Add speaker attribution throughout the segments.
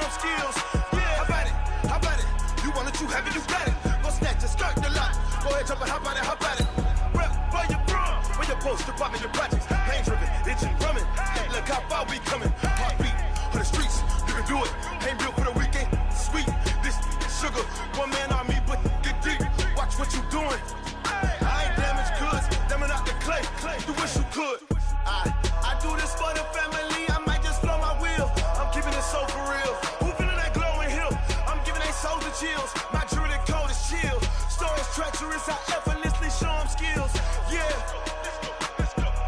Speaker 1: them skills. Yeah, how about it? How about it? You want it, you have it, you got it. Go snatch it, skirt the lot. Go ahead, jump it, how about it? How about it? Rep for your bro, for your post, department, your projects. Pain driven, itching, drumming. Hey, look how far we coming. Heartbeat for the streets, you can do it. Ain't built for the weekend. Sweet, this sugar, one man army, but get deep. Watch what you doing. I ain't damaged goods, damn it out the clay. You wish you could. I do this for the family. I might just blow my wheel. I'm keeping it so for real. Who feeling that glowing hill? I'm giving they souls the chills. My druid code is chill. Stories treacherous, I effortlessly show them skills. Yeah.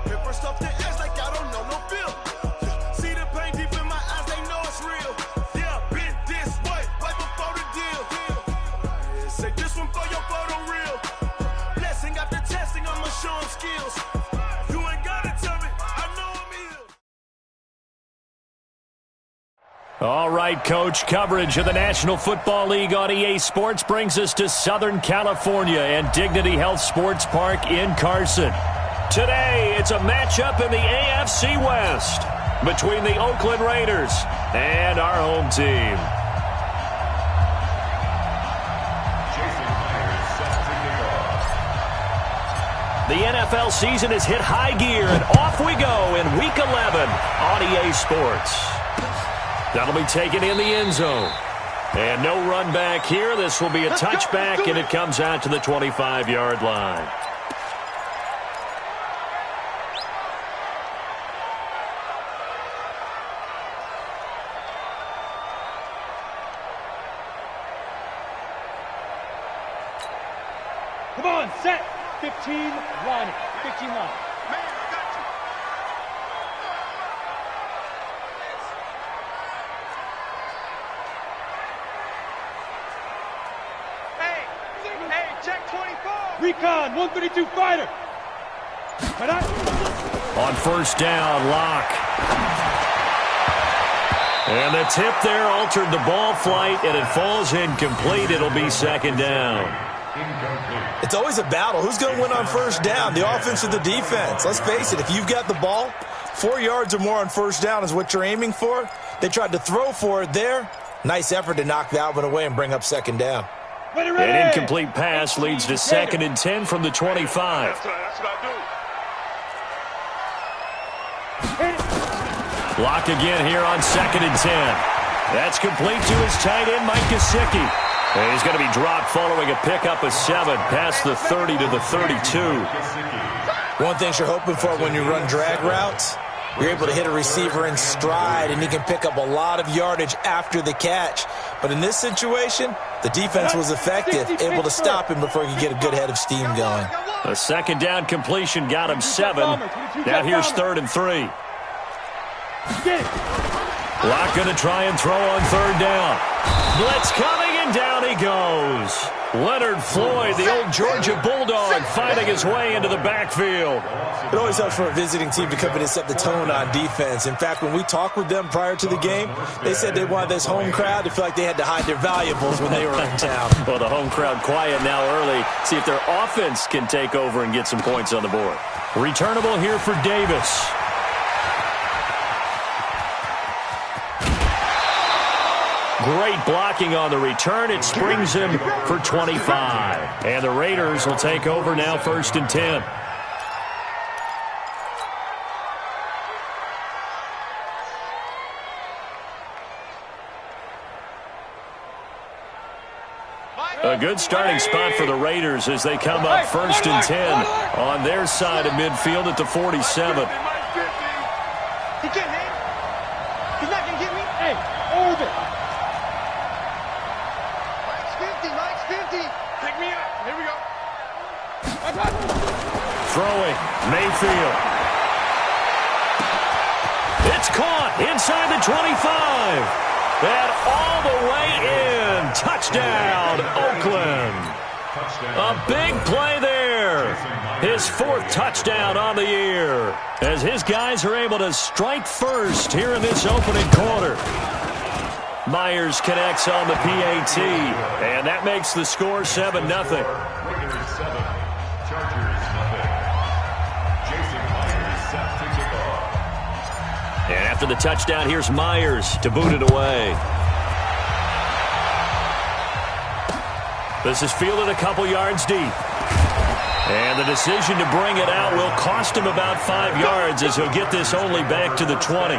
Speaker 1: Hit first off the edge like I don't know no feel. See the pain deep in my eyes, they know it's real. Yeah, been this way, right before the deal. Say this one for your photo real. Blessing after testing, I'ma show them skills. You ain't gotta tell me, I know I'm ill.
Speaker 2: All right, Coach, coverage of the National Football League on EA Sports brings us to Southern California and Dignity Health Sports Park in Carson. Today, it's a matchup in the AFC West between the Oakland Raiders and our home team. The NFL season has hit high gear, and off we go in Week 11 on EA Sports. That'll be taken in the end zone. And no run back here. This will be a touchback, and it comes out to the 25-yard line.
Speaker 3: Come on, set. 15, line it. 15 line.
Speaker 1: Man, I got you. Hey, check 24.
Speaker 3: Recon, 132 fighter.
Speaker 2: On first down, Locke. And the tip there altered the ball flight, and it falls incomplete. It'll be second down.
Speaker 4: It's always a battle. Who's going to win on first down, the offense or the defense? Let's face it, if you've got the ball, 4 yards or more on first down is what you're aiming for. They tried to throw for it there. Nice effort to knock that one away and bring up second down.
Speaker 2: An incomplete pass leads to 2nd and 10 from the 25.
Speaker 1: That's what I do.
Speaker 2: Locke again here on 2nd and 10. That's complete to his tight end, Mike Gesicki. And he's going to be dropped following a pickup of 7 past the 30 to the 32.
Speaker 4: One thing you're hoping for when you run drag routes, you're able to hit a receiver in stride, and he can pick up a lot of yardage after the catch. But in this situation, the defense was effective, able to stop him before he could get a good head of steam going.
Speaker 2: A second down completion got him 7. Now here's 3rd and 3. Locke going to try and throw on 3rd down. Blitz coming, and down he goes. Leonard Floyd, the old Georgia Bulldog, fighting his way into the backfield.
Speaker 4: It always helps for a visiting team to come in and set the tone on defense. In fact, when we talked with them prior to the game, they said they wanted this home crowd to feel like they had to hide their valuables when they were in town.
Speaker 2: Well, the home crowd quiet now early. See if their offense can take over and get some points on the board. Returnable here for Davis. Great blocking on the return. It springs him for 25. And the Raiders will take over now 1st and 10. A good starting spot for the Raiders as they come up 1st and 10 on their side of midfield at the 47.
Speaker 3: He can't hang. He's not going to get me. Hey, orbit. Mike's 50.
Speaker 1: Pick me up. Here we go.
Speaker 2: Throwing, Mayfield. It's caught inside the 25. And all the way in. Touchdown, Oakland. A big play there. His 4th touchdown on the year. As his guys are able to strike first here in this opening quarter. Myers connects on the PAT. And that makes the score 7-0.
Speaker 5: Raiders 7, Chargers nothing. Jason Myers set to kick off.
Speaker 2: And after the touchdown, here's Myers to boot it away. This is fielded a couple yards deep. And the decision to bring it out will cost him about 5 yards as he'll get this only back to the 20.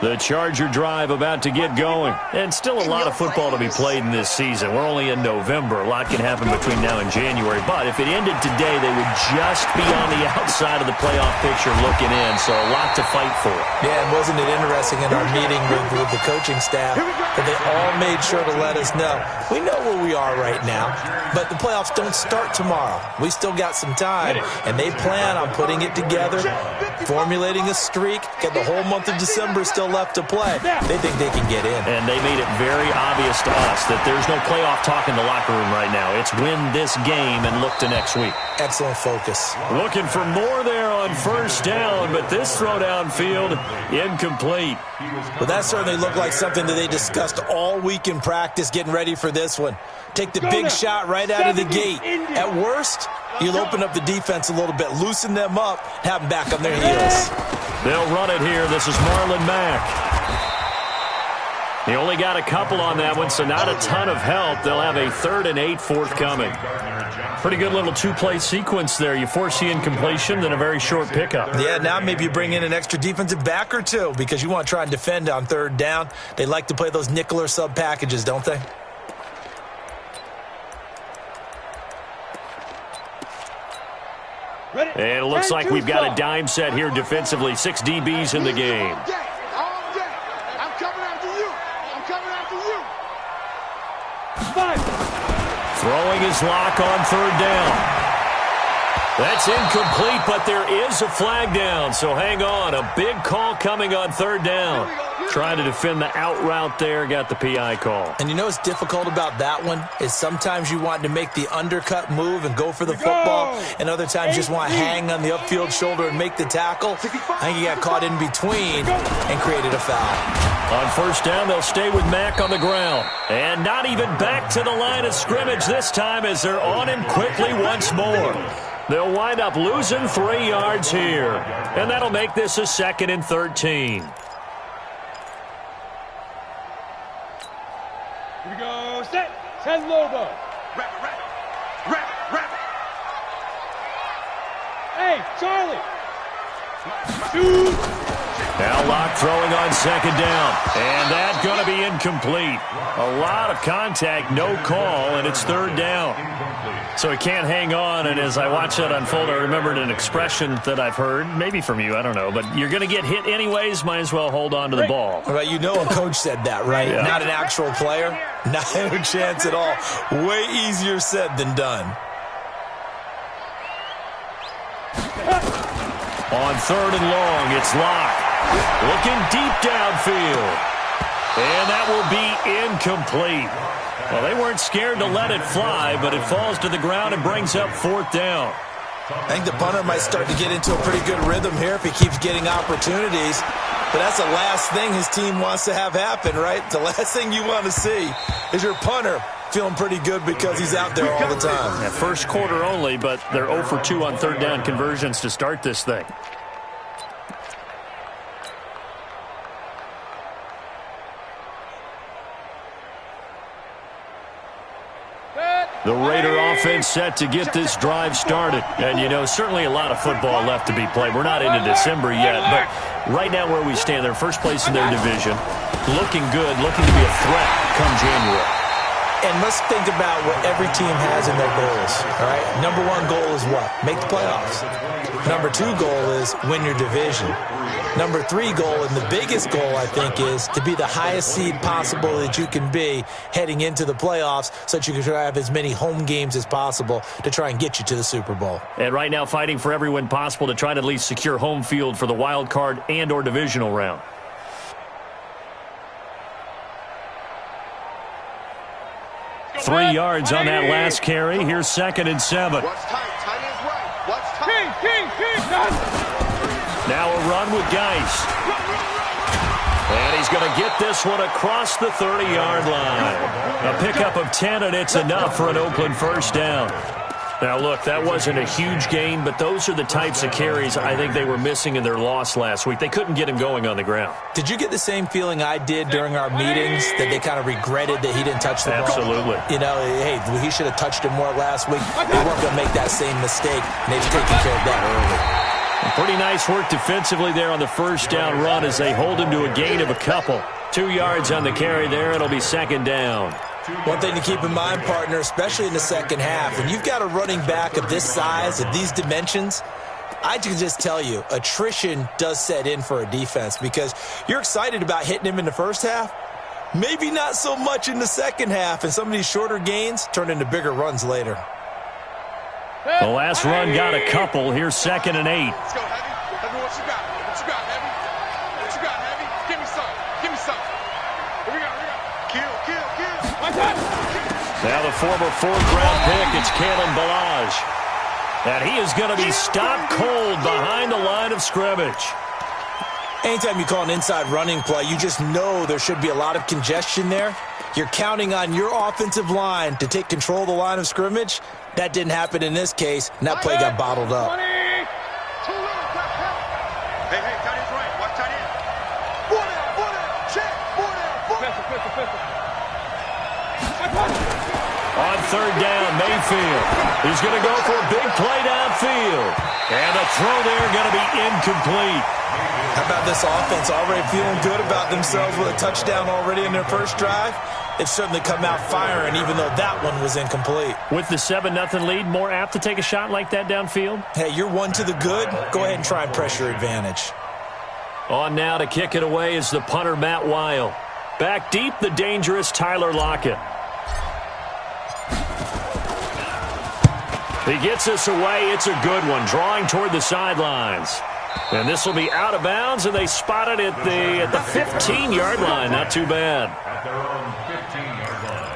Speaker 2: The Charger drive about to get going. And still a lot of football to be played in this season. We're only in November. A lot can happen between now and January. But if it ended today, they would just be on the outside of the playoff picture looking in. So a lot to fight for.
Speaker 4: Yeah, and wasn't it interesting in our meeting with the coaching staff that they all made sure to let us know. We know where we are right now, but the playoffs don't start tomorrow. We still got some time, and they plan on putting it together, formulating a streak, get the whole month of December still left to play. They think they can get in.
Speaker 2: And they made it very obvious to us that there's no playoff talk in the locker room right now. It's win this game and look to next week.
Speaker 4: Excellent focus.
Speaker 2: Looking for more there on first down, but this throw downfield incomplete.
Speaker 4: Well, that certainly looked like something that they discussed all week in practice getting ready for this one. Take the big shot right out of the gate. At worst, you'll open up the defense a little bit, loosen them up, have them back on their heels.
Speaker 2: They'll run it here. This is Marlon Mack. He only got a couple on that one, so not a ton of help. They'll have a 3rd and 8 forthcoming. Pretty good little two-play sequence there. You force the incompletion, then a very short pickup.
Speaker 4: Yeah, now maybe you bring in an extra defensive back or two because you want to try and defend on 3rd down. They like to play those nickel or sub packages, don't they?
Speaker 2: And it looks like we've got a dime set here defensively. 6 DBs in the game.
Speaker 3: I'm coming after you. I'm coming after you. 5.
Speaker 2: Throwing his lock on 3rd down. That's incomplete, but there is a flag down, so hang on. A big call coming on 3rd down. Trying to defend the out route there, got the PI call.
Speaker 4: And you know what's difficult about that one is sometimes you want to make the undercut move and go for the football, and other times you just want to hang on the upfield shoulder and make the tackle. I think he got caught in between and created a foul.
Speaker 2: On 1st down, they'll stay with Mack on the ground. And not even back to the line of scrimmage this time as they're on him quickly once more. They'll wind up losing 3 yards here. And that'll make this a 2nd and 13.
Speaker 3: Here we go. Set. Send Lobo.
Speaker 1: Wrap it. Wrap it.
Speaker 3: Hey, Charlie. Shoot.
Speaker 2: Now Locke throwing on 2nd down. And that's going to be incomplete. A lot of contact, no call, and it's 3rd down. So he can't hang on, and as I watch that unfold, I remembered an expression that I've heard, maybe from you, I don't know, but you're going to get hit anyways, might as well hold on to the ball.
Speaker 4: Right, you know a coach said that, right?
Speaker 2: Yeah.
Speaker 4: Not an actual player. Not a chance at all. Way easier said than done.
Speaker 2: On 3rd and long, it's Locke. Looking deep downfield. And that will be incomplete. Well, they weren't scared to let it fly, but it falls to the ground and brings up 4th down.
Speaker 4: I think the punter might start to get into a pretty good rhythm here if he keeps getting opportunities. But that's the last thing his team wants to have happen, right? The last thing you want to see is your punter feeling pretty good because he's out there all the time.
Speaker 2: Yeah, 1st quarter only, but they're 0 for 2 on 3rd down conversions to start this thing. The Raider offense set to get this drive started. And, you know, certainly a lot of football left to be played. We're not into December yet, but right now where we stand, they're 1st place in their division. Looking good, looking to be a threat come January.
Speaker 4: And let's think about what every team has in their goals, all right? Number 1 goal is what? Make the playoffs. Number 2 goal is win your division. Number 3 goal, and the biggest goal, I think, is to be the highest seed possible that you can be heading into the playoffs so that you can have as many home games as possible to try and get you to the Super Bowl.
Speaker 2: And right now fighting for every win possible to try to at least secure home field for the wild card and or divisional round. Three yards on that last carry. Here's 2nd and 7.
Speaker 1: What's tight? Tight is right. What's tight?
Speaker 3: King.
Speaker 2: Now a run with Geis. And he's going to get this one across the 30-yard line. A pickup of 10, and it's enough for an Oakland 1st down. Now, look, that wasn't a huge gain, but those are the types of carries I think they were missing in their loss last week. They couldn't get him going on the ground.
Speaker 4: Did you get the same feeling I did during our meetings, that they kind of regretted that he didn't touch the ball?
Speaker 2: Absolutely.
Speaker 4: You know, hey, he should have touched it more last week. They weren't going to make that same mistake, and they've taken care of that early.
Speaker 2: Pretty nice work defensively there on the first down run as they hold him to a gain of a couple. 2 yards on the carry there. It'll be second down.
Speaker 4: One thing to keep in mind, partner, especially in the second half, when you've got a running back of this size, of these dimensions, I can just tell you, attrition does set in for a defense because you're excited about hitting him in the first half. Maybe not so much in the second half, and some of these shorter gains turn into bigger runs later.
Speaker 2: The last run got a couple. Here's 2nd and 8.
Speaker 6: Let's go, Heavy. Heavy, what you got? What you got, Heavy? What you got, Heavy? Give me some. Give me some. Here we go. Kill, kill, kill.
Speaker 2: Now the former 4th-round pick, it's Kalen Ballage. And he is going to be stopped cold behind the line of scrimmage.
Speaker 4: Anytime you call an inside running play, you just know there should be a lot of congestion there. You're counting on your offensive line to take control of the line of scrimmage. That didn't happen in this case, and that play got bottled up.
Speaker 6: Hey, tight end's right. Watch tight end. Check.
Speaker 2: On 3rd down, Mayfield. He's going to go for a big play downfield. And the throw there going to be incomplete.
Speaker 4: How about this offense already feeling good about themselves with a touchdown already in their first drive? They've certainly come out firing, even though that one was incomplete.
Speaker 2: With the 7-0 lead, more apt to take a shot like that downfield?
Speaker 4: Hey, you're one to the good. Go ahead and try and press your advantage.
Speaker 2: On now to kick it away is the punter, Matt Weil. Back deep, the dangerous Tyler Lockett. He gets this away. It's a good one, drawing toward the sidelines. And this will be out of bounds, and they spot it at the 15-yard line. Not too bad.
Speaker 5: At their own 15-yard line.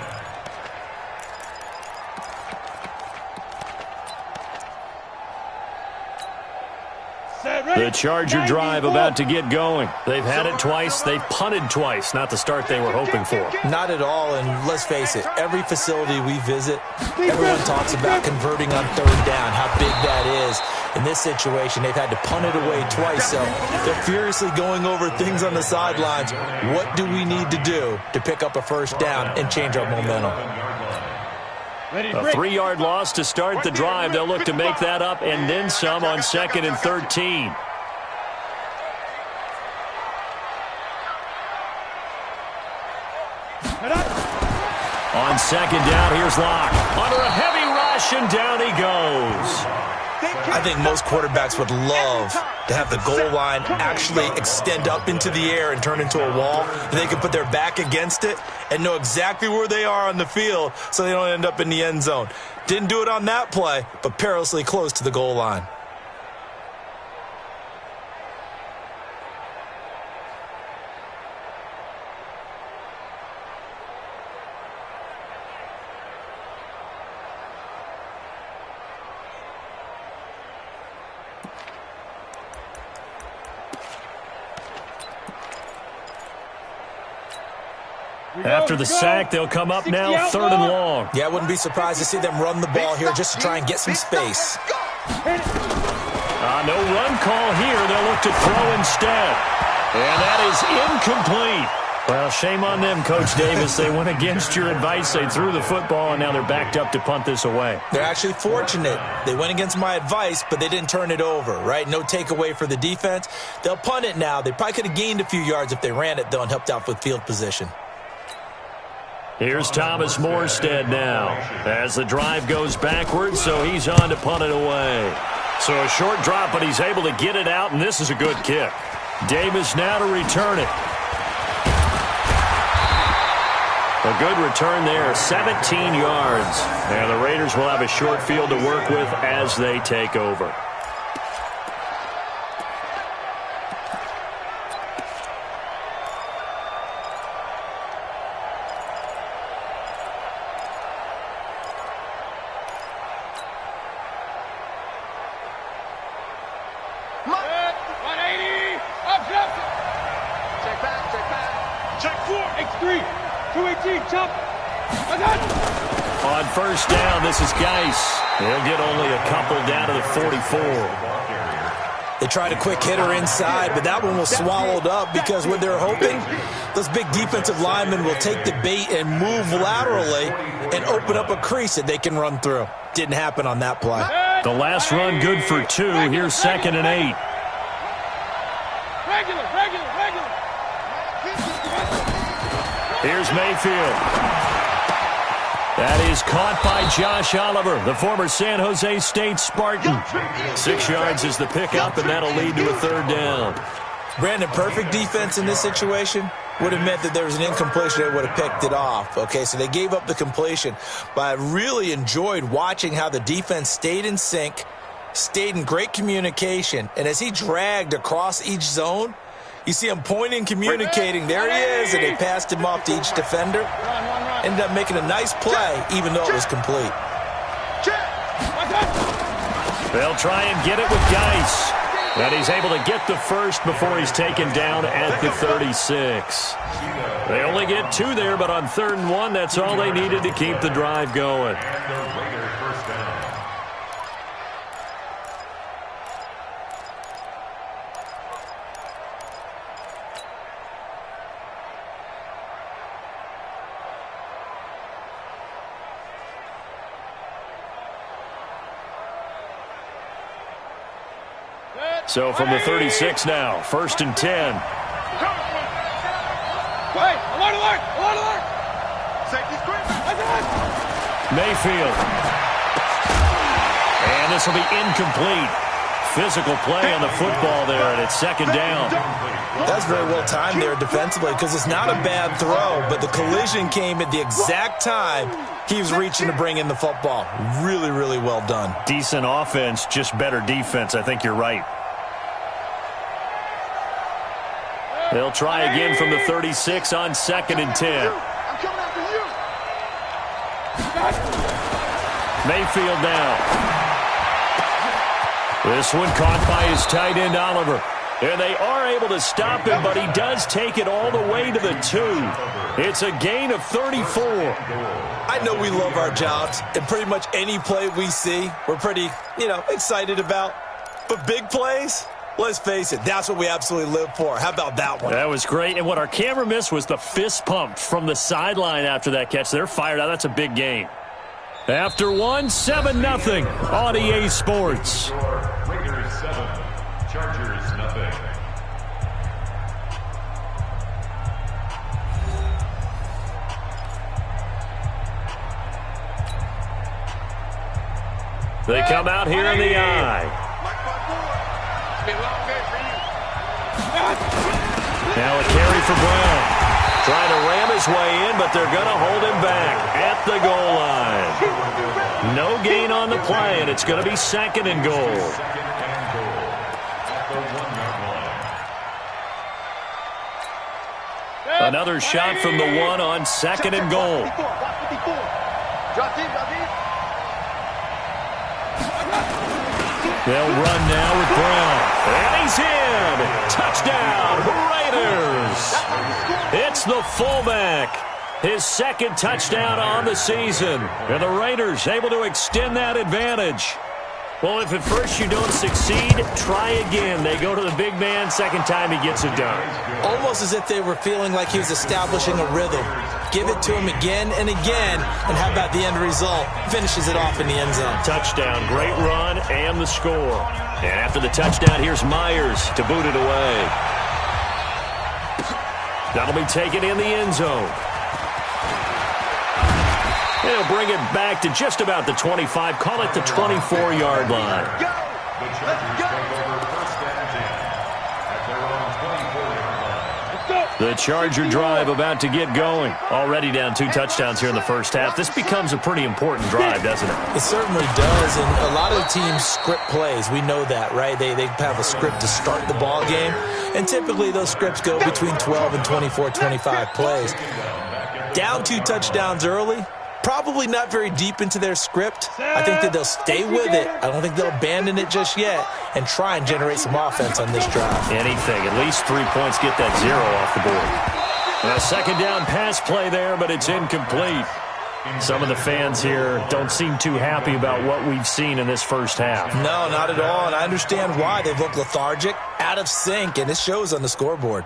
Speaker 2: The Charger drive about to get going. They've had it twice. They've punted twice. Not the start they were hoping for.
Speaker 4: Not at all, and let's face it, every facility we visit, everyone talks about converting on 3rd down, how big that is. In this situation, they've had to punt it away twice, so they're furiously going over things on the sidelines. What do we need to do to pick up a first down and change our momentum?
Speaker 2: A 3-yard loss to start the drive. They'll look to make that up and then some on 2nd and 13. On 2nd down, here's Locke. Under a heavy rush, and down he goes.
Speaker 4: I think most quarterbacks would love to have the goal line actually extend up into the air and turn into a wall. They can put their back against it and know exactly where they are on the field so they don't end up in the end zone. Didn't do it on that play, but perilously close to the goal line.
Speaker 2: After the sack, they'll come up now 3rd and long.
Speaker 4: Yeah, I wouldn't be surprised to see them run the ball here just to try and get some space.
Speaker 2: No run call here. They'll look to throw instead. And that is incomplete. Well, shame on them, Coach Davis. They went against your advice. They threw the football, and now they're backed up to punt this away.
Speaker 4: They're actually fortunate. They went against my advice, but they didn't turn it over, right? No takeaway for the defense. They'll punt it now. They probably could have gained a few yards if they ran it, though, and helped out with field position.
Speaker 2: Here's Thomas Morstead now as the drive goes backwards, so he's on to punt it away. So a short drop, but he's able to get it out, and this is a good kick. Davis now to return it. A good return there, 17 yards. And the Raiders will have a short field to work with as they take over. On first down, this is Geis. They'll get only a couple down to the 44.
Speaker 4: They tried a quick hitter inside, but that one was swallowed up because what they're hoping, those big defensive linemen will take the bait and move laterally and open up a crease that they can run through. Didn't happen on that play.
Speaker 2: The last run good for 2. Here's 2nd and 8.
Speaker 3: Regular.
Speaker 2: Here's Mayfield. That is caught by Josh Oliver, the former San Jose State Spartan. 6 yards is the pickup, and that'll lead to a 3rd down.
Speaker 4: Brandon, perfect defense in this situation would have meant that there was an incompletion that would have picked it off. Okay, so they gave up the completion. But I really enjoyed watching how the defense stayed in sync, stayed in great communication, and as he dragged across each zone, you see him pointing, communicating. There he is, and they passed him off to each defender. Ended up making a nice play, even though it was complete.
Speaker 2: They'll try and get it with Geis. And he's able to get the first before he's taken down at the 36. They only get 2 there, but on 3rd and 1, that's all they needed to keep the drive going. So from the 36 now, 1st and 10.
Speaker 3: Alert!
Speaker 6: Safety screen.
Speaker 2: Mayfield. And this will be incomplete. Physical play on the football there, and it's 2nd down.
Speaker 4: That's very well timed there defensively because it's not a bad throw, but the collision came at the exact time he was reaching to bring in the football. Really, really well done.
Speaker 2: Decent offense, just better defense. I think you're right. They'll try again from the 36 on 2nd and 10.
Speaker 6: I'm coming after you.
Speaker 2: Mayfield now. This one caught by his tight end, Oliver. And they are able to stop him, but he does take it all the way to the 2. It's a gain of 34.
Speaker 4: I know we love our jobs, and pretty much any play we see, we're pretty, excited about. But big plays, let's face it, that's what we absolutely live for. How about that one?
Speaker 2: That was great. And what our camera missed was the fist pump from the sideline after that catch. They're fired out. That's a big game. After 1, 7-0 on EA Sports.
Speaker 5: Raiders 7, Chargers 0.
Speaker 2: They come out here in the eye. Now a carry for Brown. Trying to ram his way in, but they're going to hold him back at the goal line. No gain on the play, and it's going to be 2nd and goal. Another shot from the 1 on 2nd and goal. They'll run now with Brown. And he's in. Touchdown, Raiders. It's the fullback. His 2nd touchdown on the season. And the Raiders able to extend that advantage. Well, if at first you don't succeed, try again. They go to the big man. 2nd time he gets it done.
Speaker 4: Almost as if they were feeling like he was establishing a rhythm. Give it to him again and again, and how about the end result? Finishes it off in the end zone.
Speaker 2: Touchdown, great run, and the score. And after the touchdown, here's Myers to boot it away. That'll be taken in the end zone. They'll bring it back to just about the 25, call it the 24-yard line.
Speaker 5: The Chargers take over 1st and 10 at their own 24-yard line.
Speaker 2: The Charger drive about to get going. Already down 2 touchdowns here in the first half. This becomes a pretty important drive, doesn't it?
Speaker 4: It certainly does, and a lot of the teams script plays. We know that, right? They have a script to start the ball game, and typically those scripts go between 12 and 24, 25 plays. Down 2 touchdowns early, probably not very deep into their script. I think that they'll stay with it. I don't think they'll abandon it just yet and try and generate some offense on this drive.
Speaker 2: Anything. At least 3 points, get that 0 off the board. And a 2nd down pass play there, but it's incomplete. Some of the fans here don't seem too happy about what we've seen in this first half.
Speaker 4: No, not at all, and I understand why. They look lethargic, out of sync, and it shows on the scoreboard.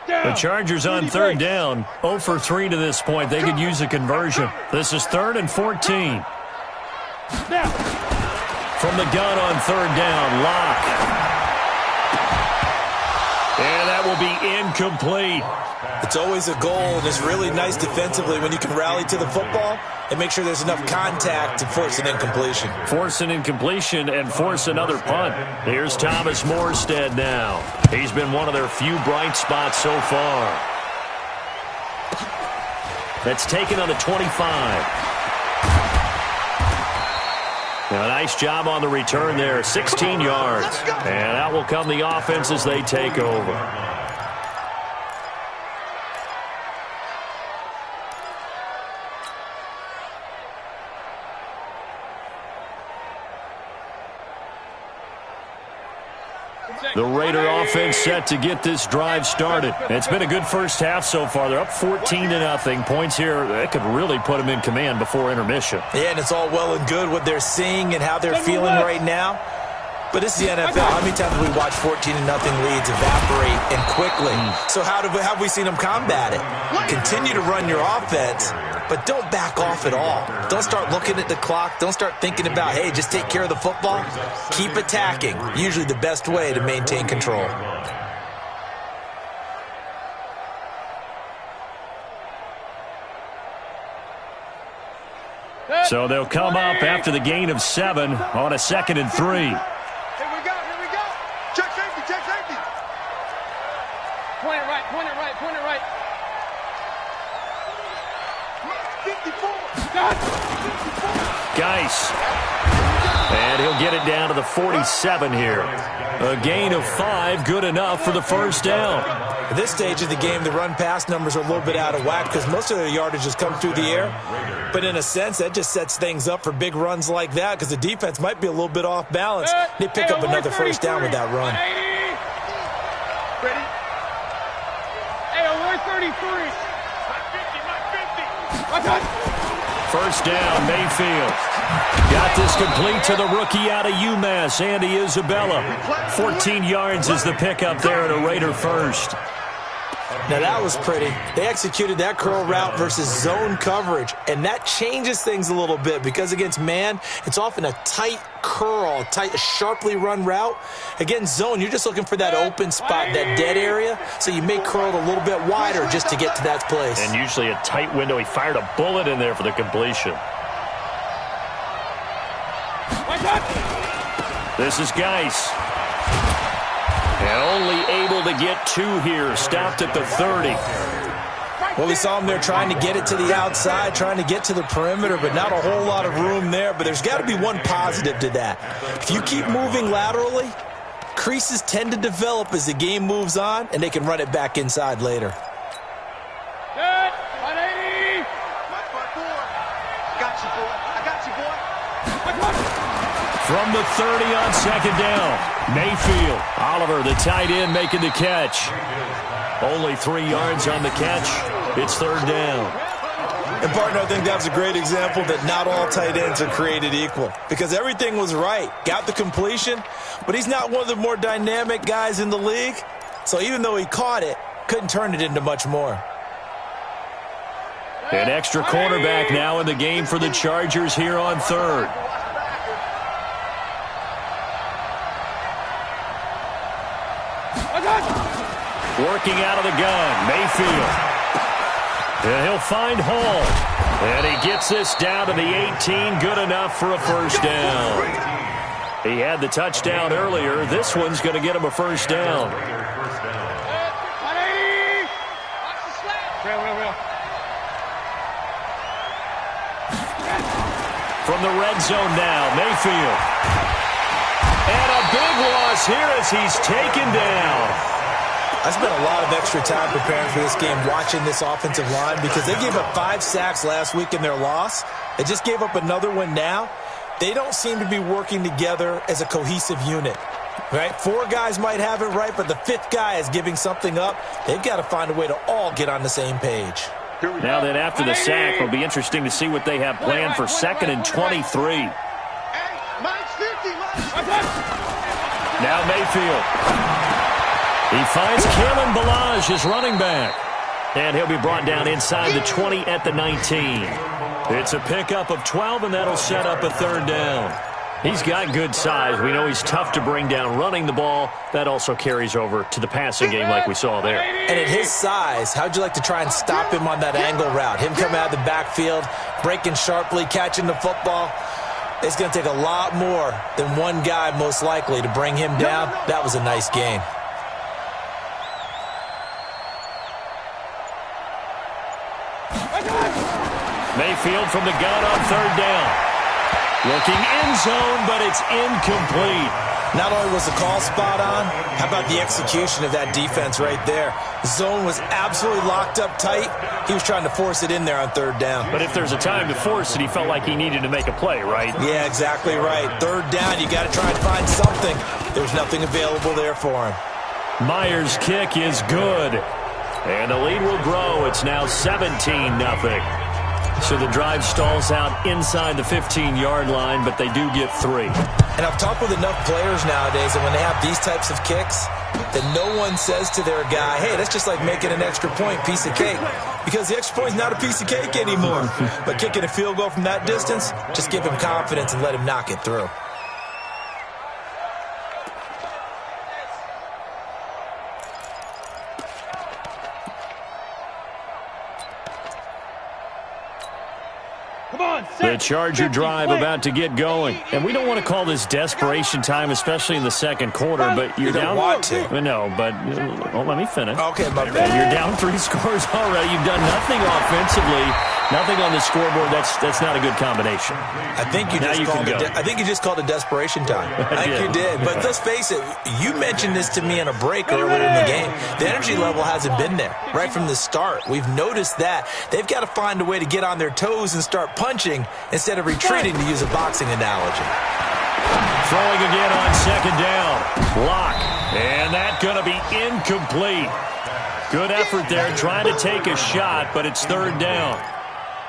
Speaker 2: The Chargers on third down, 0 for 3 to this point. They could use a conversion. This is 3rd and 14. From the gun on third down, Locke. And that will be incomplete.
Speaker 4: It's always a goal, and it's really nice defensively when you can rally to the football and make sure there's enough contact to force an incompletion.
Speaker 2: Force an incompletion and force another punt. Here's Thomas Morstead now. He's been one of their few bright spots so far. That's taken on the 25. Now, a nice job on the return there, 16 yards. And out will come the offense as they take over. The Raider offense set to get this drive started. It's been a good first half so far. They're up 14-0. Points here, that could really put them in command before intermission.
Speaker 4: Yeah, and it's all well and good what they're seeing and how they're feeling right now. But it's the NFL. How many times have we watched 14-0 leads evaporate and quickly? So how have we seen them combat it? Continue to run your offense, but don't back off at all. Don't start looking at the clock. Don't start thinking about, hey, just take care of the football. Keep attacking. Usually the best way to maintain control.
Speaker 2: So they'll come up after the gain of 7 on a 2nd and 3.
Speaker 6: Here we go. Check safety.
Speaker 3: Point it right.
Speaker 6: 54.
Speaker 2: Geis. And he'll get it down to the 47 here. A gain of 5, good enough for the first down.
Speaker 4: At this stage of the game, the run-pass numbers are a little bit out of whack because most of their yardage has come through the air. But in a sense, that just sets things up for big runs like that because the defense might be a little bit off balance. They pick up another first down with that run.
Speaker 6: Ready?
Speaker 3: Hey, 133.
Speaker 2: First down, Mayfield. Got this complete to the rookie out of UMass, Andy Isabella. 14 yards is the pickup there at a Raider first.
Speaker 4: Now that was pretty. They executed that curl route versus zone coverage, and that changes things a little bit because against man, it's often a tight curl, a sharply run route. Against zone, you're just looking for that open spot, that dead area, so you may curl it a little bit wider just to get to that place.
Speaker 2: And usually a tight window. He fired a bullet in there for the completion. This is Geis. And only able to get 2 here. Stopped at the 30.
Speaker 4: Well, we saw him there trying to get it to the outside, trying to get to the perimeter, but not a whole lot of room there. But there's got to be one positive to that. If you keep moving laterally, creases tend to develop as the game moves on, and they can run it back inside later.
Speaker 3: Good. 180.
Speaker 6: Got you, boy.
Speaker 2: From the 30 on second down, Mayfield. Oliver, the tight end, making the catch. Only 3 yards on the catch. It's third down.
Speaker 4: And, partner, I think that was a great example that not all tight ends are created equal because everything was right. Got the completion, but he's not one of the more dynamic guys in the league. So even though he caught it, couldn't turn it into much more.
Speaker 2: An extra cornerback now in the game for the Chargers here on third. Working out of the gun, Mayfield. And he'll find Hall. And he gets this down to the 18. Good enough for a first down. He had the touchdown earlier. This one's going to get him a first down. From the red zone now, Mayfield. And a big loss here as he's taken down.
Speaker 4: I spent a lot of extra time preparing for this game watching this offensive line because they gave up 5 sacks last week in their loss. They just gave up another one now. They don't seem to be working together as a cohesive unit. Right? 4 guys might have it right, but the 5th guy is giving something up. They've got to find a way to all get on the same page.
Speaker 2: Now that after the sack, it'll be interesting to see what they have planned for 2nd and 23. Now Mayfield. He finds Kalen Ballage, his running back. And he'll be brought down inside the 20 at the 19. It's a pickup of 12, and that'll set up a 3rd down. He's got good size. We know he's tough to bring down running the ball. That also carries over to the passing game like we saw there.
Speaker 4: And at his size, how'd you like to try and stop him on that angle route? Him coming out of the backfield, breaking sharply, catching the football. It's going to take a lot more than one guy most likely to bring him down. That was a nice game.
Speaker 2: Mayfield from the gun on 3rd down. Looking end zone, but it's incomplete.
Speaker 4: Not only was the call spot on, how about the execution of that defense right there? The zone was absolutely locked up tight. He was trying to force it in there on 3rd down.
Speaker 2: But if there's a time to force it, he felt like he needed to make a play, right?
Speaker 4: Yeah, exactly right. 3rd down, you got to try and find something. There's nothing available there for him.
Speaker 2: Myers' kick is good. And the lead will grow. It's now 17-0. So the drive stalls out inside the 15-yard line, but they do get 3.
Speaker 4: And I've talked with enough players nowadays that when they have these types of kicks, that no one says to their guy, hey, that's just like making an extra point, piece of cake. Because the extra point is not a piece of cake anymore. But kicking a field goal from that distance, just give him confidence and let him knock it through.
Speaker 2: The Charger drive about to get going. And we don't want to call this desperation time, especially in the 2nd quarter, but you're down.
Speaker 4: You don't want to.
Speaker 2: No, but let me finish.
Speaker 4: Okay, my bad.
Speaker 2: You're down 3 scores already. You've done nothing offensively, nothing on the scoreboard. That's not a good combination.
Speaker 4: I think you just called it desperation time. I think you did. But let's face it, you mentioned this to me in a break earlier in the game. The energy level hasn't been there right from the start. We've noticed that. They've got to find a way to get on their toes and start punching instead of retreating, to use a boxing analogy.
Speaker 2: Throwing again on 2nd down. Block. And that's going to be incomplete. Good effort there, trying to take a shot, but it's 3rd down.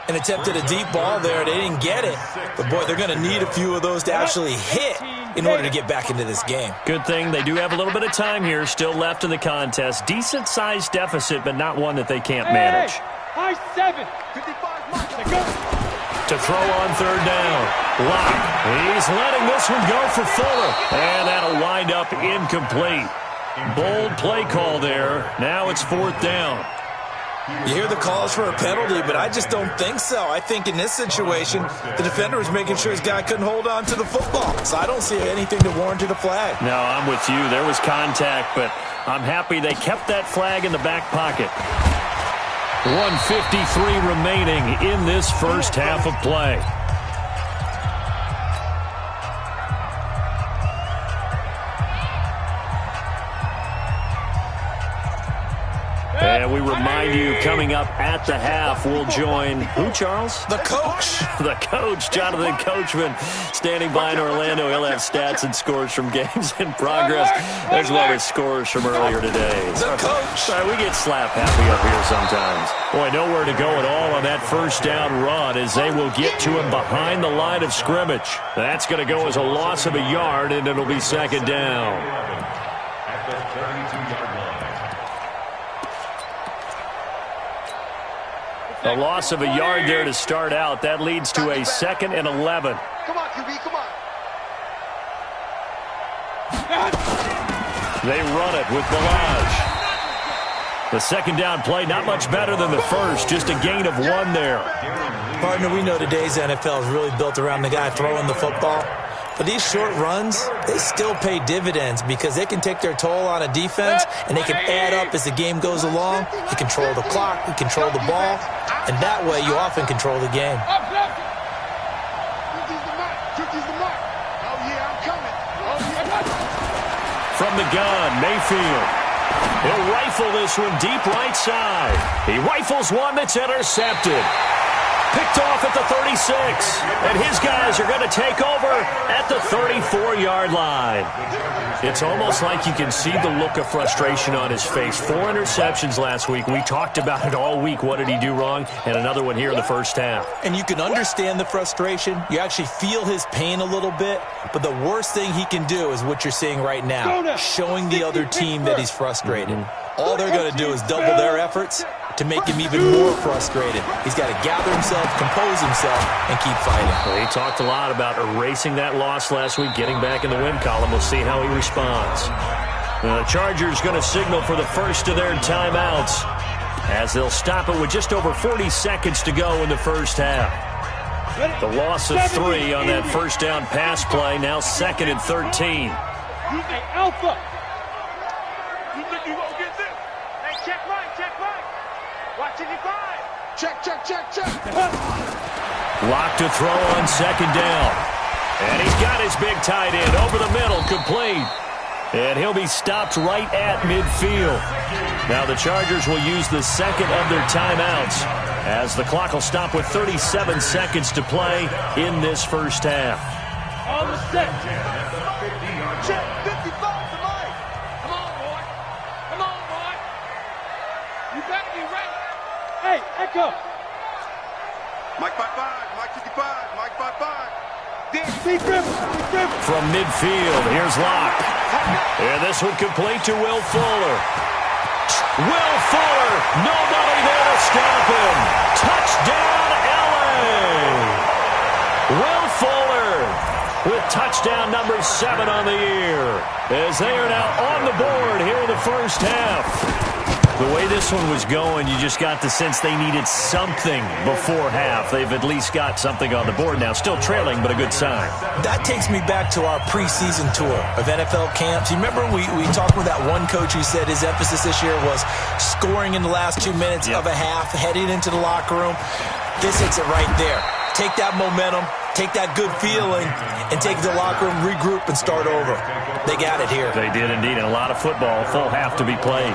Speaker 4: And attempted a deep ball there. They didn't get it. But, boy, they're going to need a few of those to actually hit in order to get back into this game.
Speaker 2: Good thing they do have a little bit of time here still left in the contest. Decent-sized deficit, but not one that they can't manage.
Speaker 3: High 7. 55 miles. Go.
Speaker 2: To throw on 3rd down. Lock. He's letting this one go for Fuller. And that'll wind up incomplete. Bold play call there. Now it's 4th down.
Speaker 4: You hear the calls for a penalty, but I just don't think so. I think in this situation, the defender was making sure his guy couldn't hold on to the football. So I don't see anything that warranted a flag.
Speaker 2: No, I'm with you. There was contact, but I'm happy they kept that flag in the back pocket. 1:53 remaining in this first half of play. And we remind you, coming up at the half, we'll join who, Charles?
Speaker 4: The coach.
Speaker 2: The coach, Jonathan Coachman, standing by in Orlando. He'll have stats and scores from games in progress, as well as scores from earlier today.
Speaker 4: The coach.
Speaker 2: Sorry, we get slap happy up here sometimes. Boy, nowhere to go at all on that 1st down run, as they will get to him behind the line of scrimmage. That's going to go as a loss of a yard, and it'll be 2nd down.
Speaker 5: At the 32-yard line.
Speaker 2: A loss of a yard there to start out. That leads to a 2nd and 11.
Speaker 6: Come on, QB, come on.
Speaker 2: They run it with Ballage. The 2nd down play, not much better than the first. Just a gain of 1 there.
Speaker 4: Partner, we know today's NFL is really built around the guy throwing the football. But these short runs, they still pay dividends because they can take their toll on a defense and they can add up as the game goes along. You control the clock, you control the ball, and that way you often control the game.
Speaker 2: From the gun, Mayfield. He'll rifle this one deep right side. He rifles one that's intercepted. Picked off at the 36. And his guys are going to take over at the 34-yard line. It's almost like you can see the look of frustration on his face. 4 interceptions last week. We talked about it all week. What did he do wrong? And another one here in the first half.
Speaker 4: And you can understand the frustration. You actually feel his pain a little bit. But the worst thing he can do is what you're seeing right now, showing the other team that he's frustrated. All they're going to do is double their efforts to make him even more frustrated. He's got to gather himself, compose himself, and keep fighting.
Speaker 2: Well, he talked a lot about erasing that loss last week, getting back in the win column. We'll see how he responds. The Chargers going to signal for the first of their timeouts as they'll stop it with just over 40 seconds to go in the first half. The loss of 3 on that first down pass play, now 2nd and 13.
Speaker 3: You say alpha. You think you gonna get this? Hey, check right. Watch it,
Speaker 6: Check.
Speaker 2: Locked to throw on 2nd down. And he's got his big tight end over the middle, complete. And he'll be stopped right at midfield. Now the Chargers will use the second of their timeouts as the clock will stop with 37 seconds to play in this first half.
Speaker 3: On the set.
Speaker 6: Check 55 to Mike. Come on, boy. You better be ready.
Speaker 3: Hey, Echo.
Speaker 6: Mike 55, Mike 55, Mike 55.
Speaker 3: Deep dribble.
Speaker 2: From midfield, here's Locke. And this one complete to Will Fuller. Will Fuller, nobody there to stop him. Touchdown, LA. Will Fuller with touchdown number 7 on the year, as they are now on the board here in the first half. The way this one was going, you just got the sense they needed something before half. They've at least got something on the board now. Still trailing, but a good sign.
Speaker 4: That takes me back to our preseason tour of NFL camps. You remember we talked with that one coach who said his emphasis this year was scoring in the last 2 minutes of a half, heading into the locker room. This hits it right there. Take that momentum, take that good feeling, and take the locker room, regroup, and start over. They got it here.
Speaker 2: They did indeed, and a lot of football, full half to be played.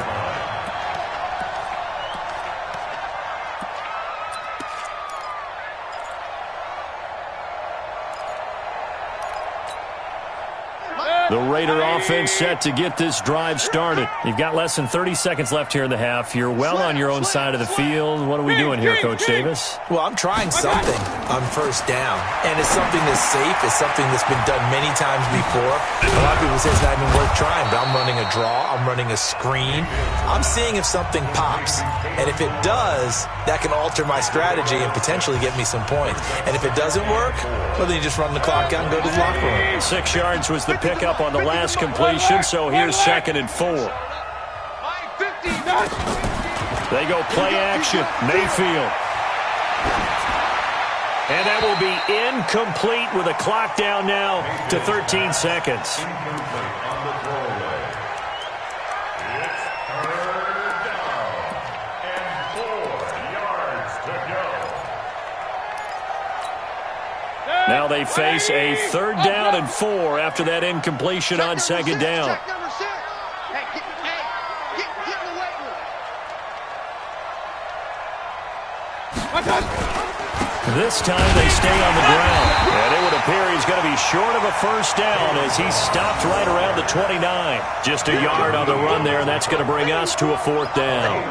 Speaker 2: The Raider offense set to get this drive started. You've got less than 30 seconds left here in the half. You're well on your own side of the field. What are we doing here, Coach Davis?
Speaker 4: Well, I'm trying something on first down, and it's something that's safe. It's something that's been done many times before. A lot of people say it's not even worth trying, but I'm running a draw. I'm running a screen. I'm seeing if something pops, and if it does, that can alter my strategy and potentially get me some points. And if it doesn't work, well, then you just run the clock out and go to the locker room.
Speaker 2: 6 yards was the pickup on the last completion, so here's 2nd and 4. They go play action. Mayfield. And that will be incomplete with a clock down now to 13 seconds. Now they face a 3rd down and 4 after that incompletion on 2nd down. This time they stay on the ground. And it would appear he's going to be short of a first down as he's stopped right around the 29. Just a yard on the run there, and that's going to bring us to a 4th down.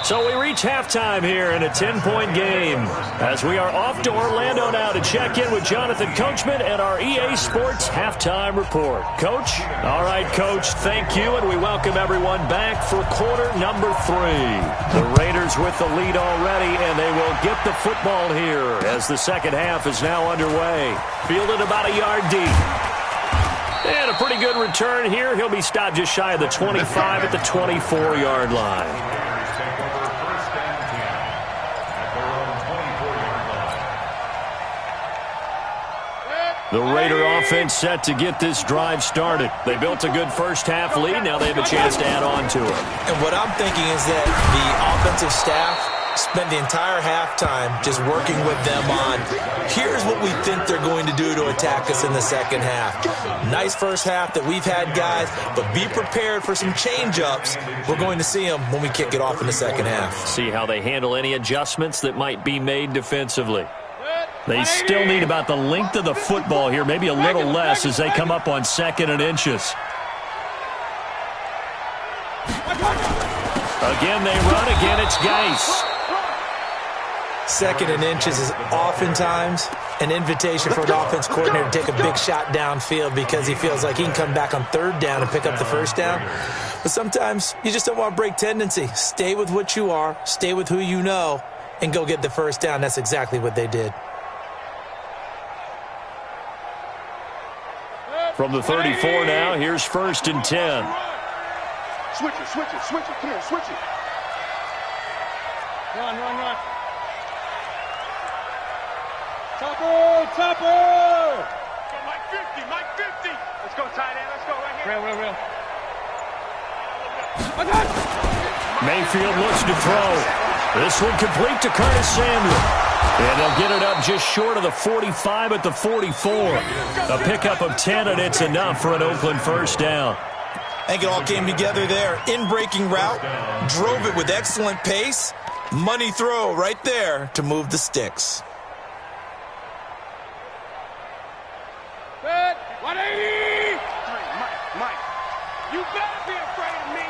Speaker 2: So we reach halftime here in a 10-point game as we are off to Orlando now to check in with Jonathan Coachman and our EA Sports Halftime Report. Coach? All right, Coach, thank you, and we welcome everyone back for quarter number 3. The Raiders with the lead already, and they will get the football here as the second half is now underway. Fielded about a yard deep. And a pretty good return here. He'll be stopped just shy of the 25 at the 24-yard line. The Raider offense set to get this drive started. They built a good first half lead. Now they have a chance to add on to it.
Speaker 4: And what I'm thinking is that the offensive staff spent the entire halftime just working with them on, here's what we think they're going to do to attack us in the second half. Nice first half that we've had, guys, but be prepared for some change-ups. We're going to see them when we kick it off in the second half.
Speaker 2: See how they handle any adjustments that might be made defensively. They still need about the length of the football here, maybe a little less as they come up on 2nd and inches. Again, they run. Again, it's Geis.
Speaker 4: 2nd and inches is oftentimes an invitation for an offense coordinator to take a big shot downfield because he feels like he can come back on 3rd down and pick up the 1st down. But sometimes you just don't want to break tendency. Stay with what you are, stay with who you know, and go get the 1st down. That's exactly what they did.
Speaker 2: From the 34 now, here's 1st and 10.
Speaker 6: Switch it, switch it, switch it. Come here, switch it.
Speaker 3: Run, run, run. Topper!
Speaker 6: Go Mike 50, Mike 50. Let's go tight end, let's go right here.
Speaker 3: Real.
Speaker 2: Mayfield looks to throw. This one complete to Curtis Samuel. And they'll get it up just short of the 45 at the 44. A pickup of 10, and it's enough for an Oakland 1st down.
Speaker 4: I think it all came together there. In-breaking route, drove it with excellent pace. Money throw right there to move the sticks.
Speaker 3: Good. 180.
Speaker 6: Mike, you better be afraid of me.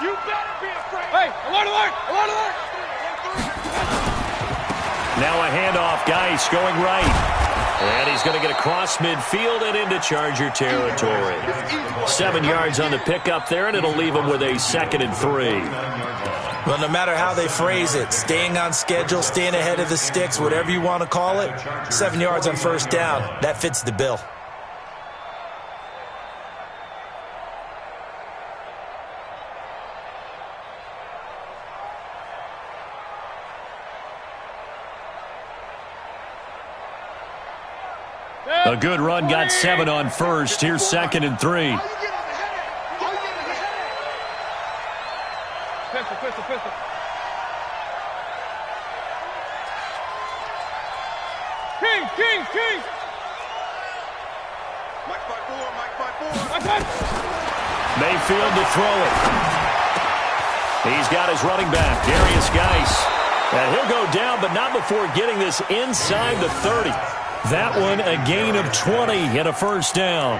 Speaker 6: You better be afraid.
Speaker 3: Hey, alert.
Speaker 2: Now a handoff. Geis going right. And he's going to get across midfield and into Charger territory. 7 yards on the pickup there, and it'll leave him with a 2nd and 3.
Speaker 4: Well, no matter how they phrase it, staying on schedule, staying ahead of the sticks, whatever you want to call it, 7 yards on 1st down, that fits the bill.
Speaker 2: A good run, got 7 on 1st. Here's 2nd and 3.
Speaker 3: Pistol. King.
Speaker 6: Mike by 4.
Speaker 2: Mayfield to throw it. He's got his running back, Darius Geis. And he'll go down, but not before getting this inside the 30. That one a gain of 20 and a 1st down.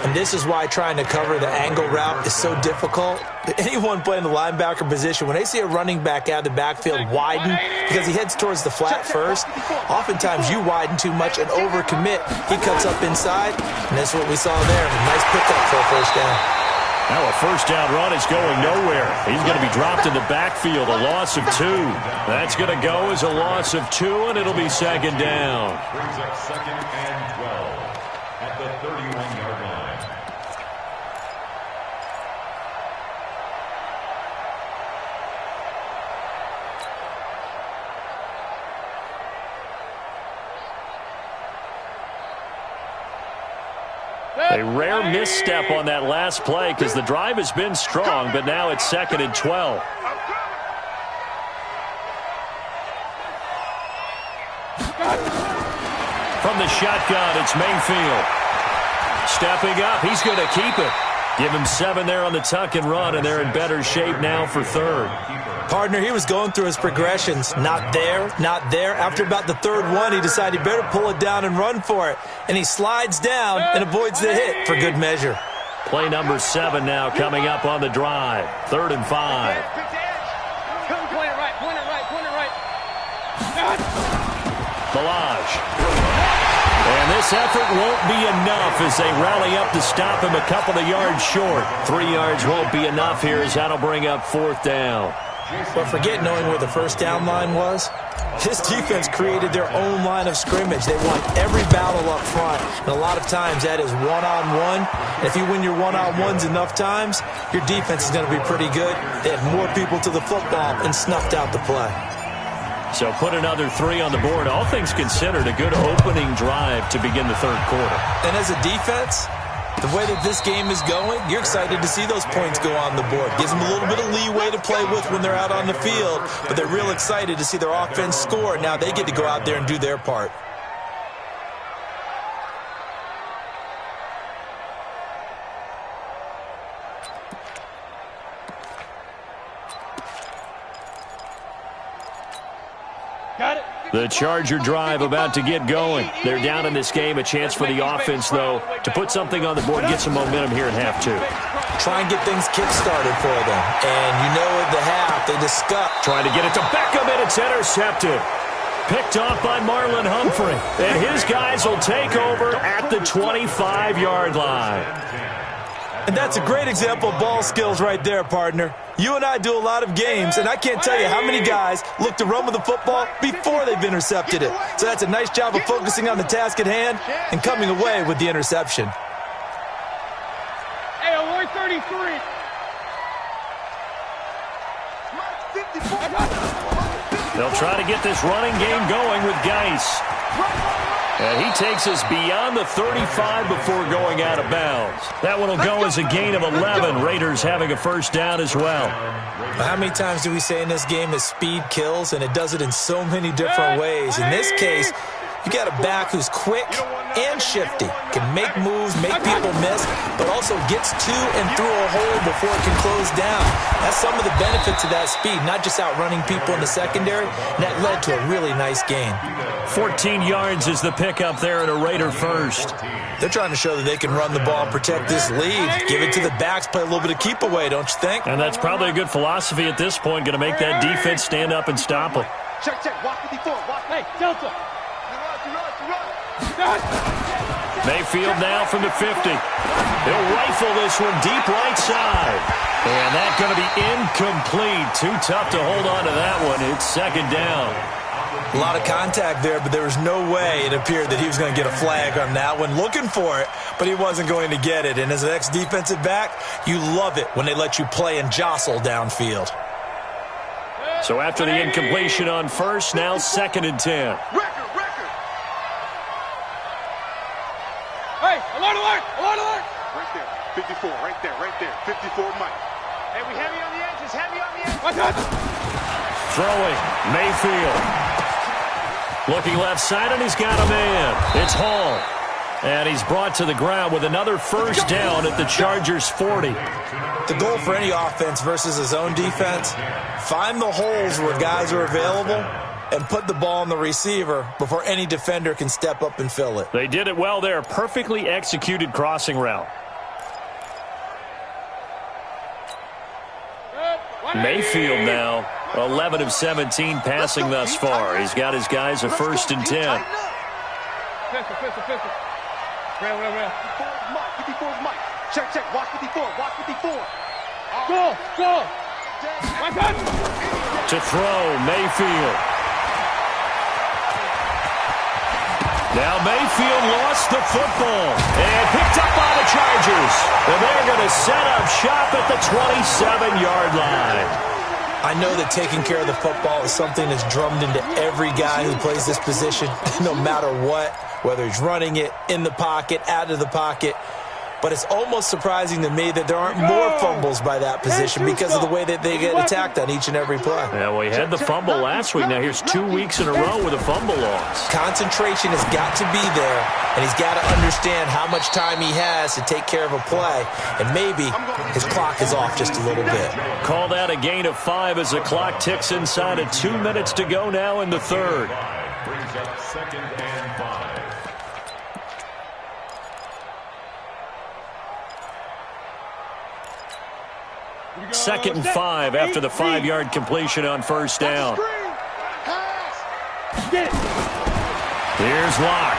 Speaker 4: And this is why trying to cover the angle route is so difficult. Anyone playing the linebacker position, when they see a running back out of the backfield widen because he heads towards the flat first, oftentimes you widen too much and overcommit. He cuts up inside, and that's what we saw there. A nice pickup for a 1st down.
Speaker 2: Now a 1st down run is going nowhere. He's going to be dropped in the backfield, a loss of 2. That's going to go as a loss of 2, and it'll be 2nd down.
Speaker 5: Brings up 2nd and 12 at the 31-yard line.
Speaker 2: A rare misstep on that last play because the drive has been strong, but now it's 2nd and 12. From the shotgun, it's Mayfield. Stepping up, he's going to keep it. Give him 7 there on the tuck and run, and they're in better shape now for 3rd.
Speaker 4: Partner, he was going through his progressions. Not there. After about the 3rd one, he decided he better pull it down and run for it. And he slides down and avoids the hit for good measure.
Speaker 2: Play number 7 now coming up on the drive. 3rd and 5.
Speaker 3: Point it right.
Speaker 2: Balaj. And this effort won't be enough as they rally up to stop him a couple of yards short. 3 yards won't be enough here as that'll bring up 4th down.
Speaker 4: But forget knowing where the 1st down line was. This defense created their own line of scrimmage. They won every battle up front. And a lot of times that is one-on-one. And if you win your one-on-ones enough times, your defense is going to be pretty good. They had more people to the football and snuffed out the play.
Speaker 2: So put another 3 on the board. All things considered, a good opening drive to begin the 3rd quarter.
Speaker 4: And as a defense, The way that this game is going, you're excited to see those points go on the board. Gives them a little bit of leeway to play with when they're out on the field, but they're real excited to see their offense score. Now they get to go out there and do their part.
Speaker 3: Got it.
Speaker 2: The Charger drive about to get going. They're down in this game. A chance for the offense, though, to put something on the board, get some momentum here in half two.
Speaker 4: Try and get things kick-started for them. And you know at the half, they discuss.
Speaker 2: Trying to get it to Beckham, and it's intercepted. Picked off by Marlon Humphrey. And his guys will take over at the 25-yard line.
Speaker 4: And that's a great example of ball skills right there, partner. You and I do a lot of games, and I can't tell you how many guys look to run with the football before they've intercepted it. So that's a nice job of focusing on the task at hand and coming away with the interception.
Speaker 3: Hey, alert 33.
Speaker 2: They'll try to get this running game going with Geis. And he takes us beyond the 35 before going out of bounds. That one will go as a gain of 11. Raiders having a first down as well.
Speaker 4: How many times do we say in this game that speed kills, and it does it in so many different ways? In this case, you got a back who's quick and shifty, can make moves, make people miss, but also gets to and through a hole before it can close down. That's some of the benefits of that speed, not just outrunning people in the secondary. And that led to a really nice gain.
Speaker 2: 14 yards is the pickup there at a Raider first.
Speaker 4: They're trying to show that they can run the ball and protect this lead. Give it to the backs, play a little bit of keep away, don't you think?
Speaker 2: And that's probably a good philosophy at this point, going to make that defense stand up and stop them.
Speaker 3: Check, watch 54, watch. Hey, Delta.
Speaker 2: Mayfield now from the 50. He'll rifle this one deep right side. And that's going to be incomplete. Too tough to hold on to that one. It's second down.
Speaker 4: A lot of contact there, but there was no way it appeared that he was going to get a flag on that one. Looking for it, but he wasn't going to get it. And as an ex-defensive back, you love it when they let you play and jostle downfield.
Speaker 2: So after the incompletion on first, now second and 10.
Speaker 3: Hey, alert!
Speaker 6: Right there, 54, right there, 54 Mike.
Speaker 3: Hey, we heavy on the edges, Watch out!
Speaker 2: Throwing, Mayfield. Looking left side, and he's got a man. It's Hall. And he's brought to the ground with another first down at the Chargers 40.
Speaker 4: The goal for any offense versus a zone defense, find the holes where guys are available and put the ball on the receiver before any defender can step up and fill it.
Speaker 2: They did it well there. Perfectly executed crossing route. Mayfield now, 11 of 17 passing thus far. He's got his guys a first and 10.
Speaker 3: Pistol. Rail.
Speaker 6: 54's Mike. Check, watch 54, watch 54.
Speaker 3: Go! Watch out!
Speaker 2: To throw, Mayfield. Now Mayfield lost the football and picked up by the Chargers. And they're going to set up shop at the 27-yard line.
Speaker 4: I know that taking care of the football is something that's drummed into every guy who plays this position, no matter what, whether he's running it, in the pocket, out of the pocket. But it's almost surprising to me that there aren't more fumbles by that position because of the way that they get attacked on each and every play.
Speaker 2: Yeah, well, he had the fumble last week. Now here's 2 weeks in a row with a fumble loss.
Speaker 4: Concentration has got to be there, and he's got to understand how much time he has to take care of a play. And maybe his clock is off just a little bit.
Speaker 2: Call that a gain of 5 as the clock ticks inside of 2 minutes to go now in the third.
Speaker 5: Brings up second and 5.
Speaker 2: Second and 5 after the 5-yard completion on first down. Here's Locke.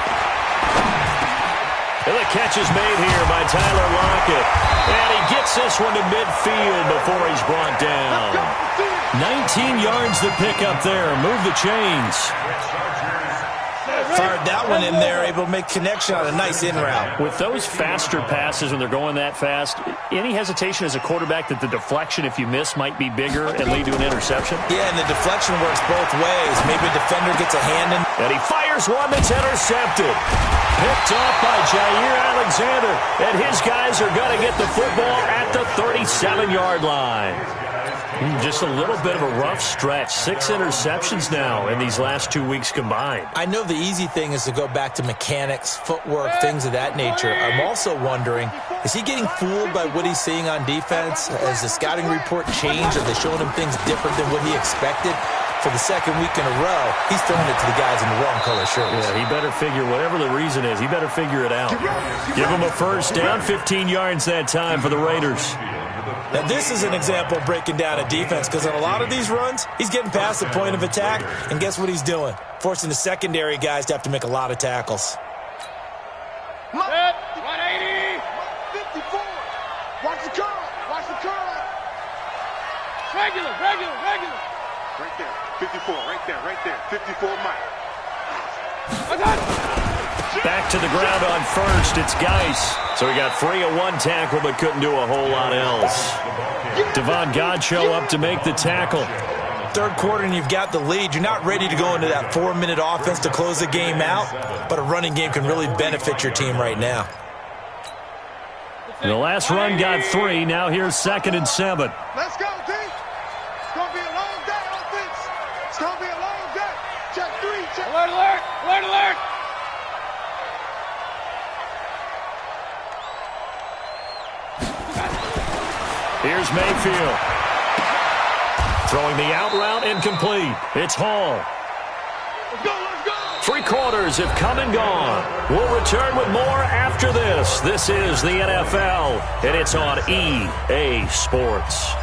Speaker 2: And the catch is made here by Tyler Lockett. And he gets this one to midfield before he's brought down. 19 yards to pick up there. Move the chains.
Speaker 4: Fired that one in there, able to make connection on a nice in route.
Speaker 2: With those faster passes when they're going that fast, any hesitation as a quarterback that the deflection, if you miss, might be bigger and lead to an interception?
Speaker 4: Yeah, and the deflection works both ways. Maybe a defender gets a hand in.
Speaker 2: And he fires one that's intercepted. picked off by Jair Alexander, and his guys are going to get the football at the 37-yard line. Just a little bit of a rough stretch. 6 interceptions now in these last 2 weeks combined.
Speaker 4: I know the easy thing is to go back to mechanics, footwork, things of that nature. I'm also wondering, is he getting fooled by what he's seeing on defense? Has the scouting report changed? Are they showing him things different than what he expected? For the second week in a row, he's throwing it to the guys in the wrong color shirts.
Speaker 2: Yeah, he better figure, whatever the reason is, he better figure it out. Give him a first down, 15 yards that time for the Raiders.
Speaker 4: Now, this is an example of breaking down a defense, because on a lot of these runs, he's getting past the point of attack, and guess what he's doing? Forcing the secondary guys to have to make a lot of tackles.
Speaker 3: 180.
Speaker 6: 54. Watch the curl. Watch the curl.
Speaker 3: Regular.
Speaker 6: Right there. 54. Right there. 54 Mike.
Speaker 2: Back to the ground on first. It's Geis. So he got free of one tackle, but couldn't do a whole lot else. Devon Godchaux up to make the tackle.
Speaker 4: Third quarter and you've got the lead. You're not ready to go into that 4-minute offense to close the game out, but a running game can really benefit your team right now.
Speaker 2: The last run got 3. Now here's 2nd and 7.
Speaker 6: Let's go, D. It's going to be a long day, offense. It's going to be a long day. Check 3. Check.
Speaker 3: Alert.
Speaker 2: Here's Mayfield. Throwing the out route incomplete. It's Hall.
Speaker 6: Let's go.
Speaker 2: 3 quarters have come and gone. We'll return with more after this. This is the NFL, and it's on EA Sports.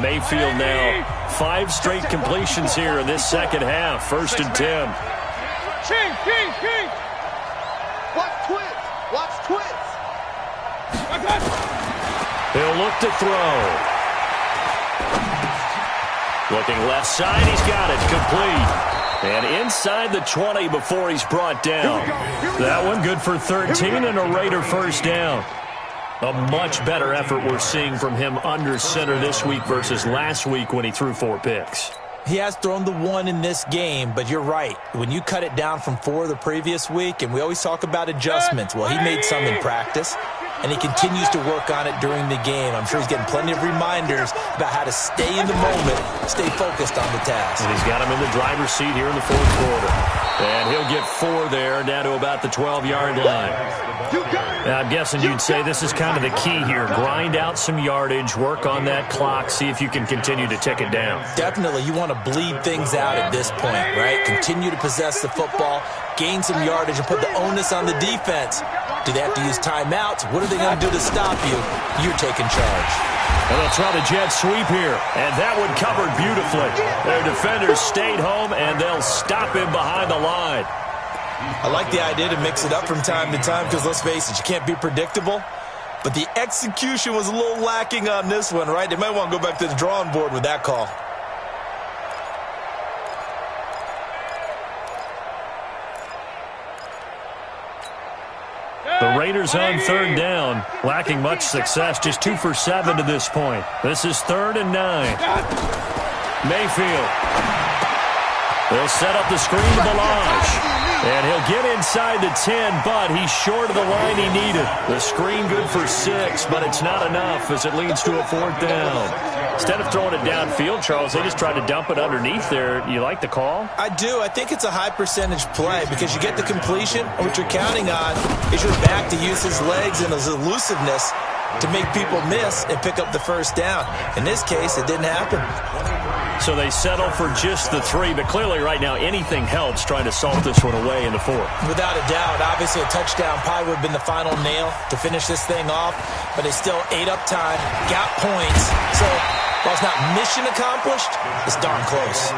Speaker 2: Mayfield now 5 straight completions here in this second half. 1st and 10.
Speaker 3: King.
Speaker 6: Watch twins.
Speaker 2: He'll look to throw. Looking left side, he's got it, complete. And inside the 20 before he's brought down. That one good for 13 and a Raider first down. A much better effort we're seeing from him under center this week versus last week when he threw 4 picks.
Speaker 4: He has thrown the 1 in this game, but you're right. When you cut it down from 4 the previous week, and we always talk about adjustments, well, he made some in practice, and he continues to work on it during the game. I'm sure he's getting plenty of reminders about how to stay in the moment, stay focused on the task.
Speaker 2: And he's got him in the driver's seat here in the 4th quarter. And he'll get 4 there, down to about the 12-yard line. Now, I'm guessing you'd say this is kind of the key here. Grind out some yardage, work on that clock, see if you can continue to tick it down.
Speaker 4: Definitely, you want to bleed things out at this point, right? Continue to possess the football, gain some yardage, and put the onus on the defense. Do they have to use timeouts? What are they going to do to stop you? You're taking charge.
Speaker 2: And they'll try the jet sweep here. And that one covered beautifully. Their defenders stayed home, and they'll stop him behind the line.
Speaker 4: I like the idea to mix it up from time to time because, let's face it, you can't be predictable. But the execution was a little lacking on this one, right? They might want to go back to the drawing board with that call.
Speaker 2: The Raiders on 3rd down, lacking much success, just 2 for 7 to this point. This is 3rd and 9. Mayfield. They'll set up the screen to Balaj. And he'll get inside the 10, but he's short of the line he needed. The screen good for 6, but it's not enough as it leads to a 4th down. Instead of throwing it downfield, Charles, they just tried to dump it underneath there. You like the call?
Speaker 4: I do. I think it's a high percentage play because you get the completion, and what you're counting on is your back to use his legs and his elusiveness to make people miss and pick up the first down. In this case, it didn't happen.
Speaker 2: So they settle for just the 3, but clearly right now anything helps trying to salt this one away in the 4th.
Speaker 4: Without a doubt, obviously a touchdown probably would have been the final nail to finish this thing off, but they still ate up time, got points. So while it's not mission accomplished, it's darn close.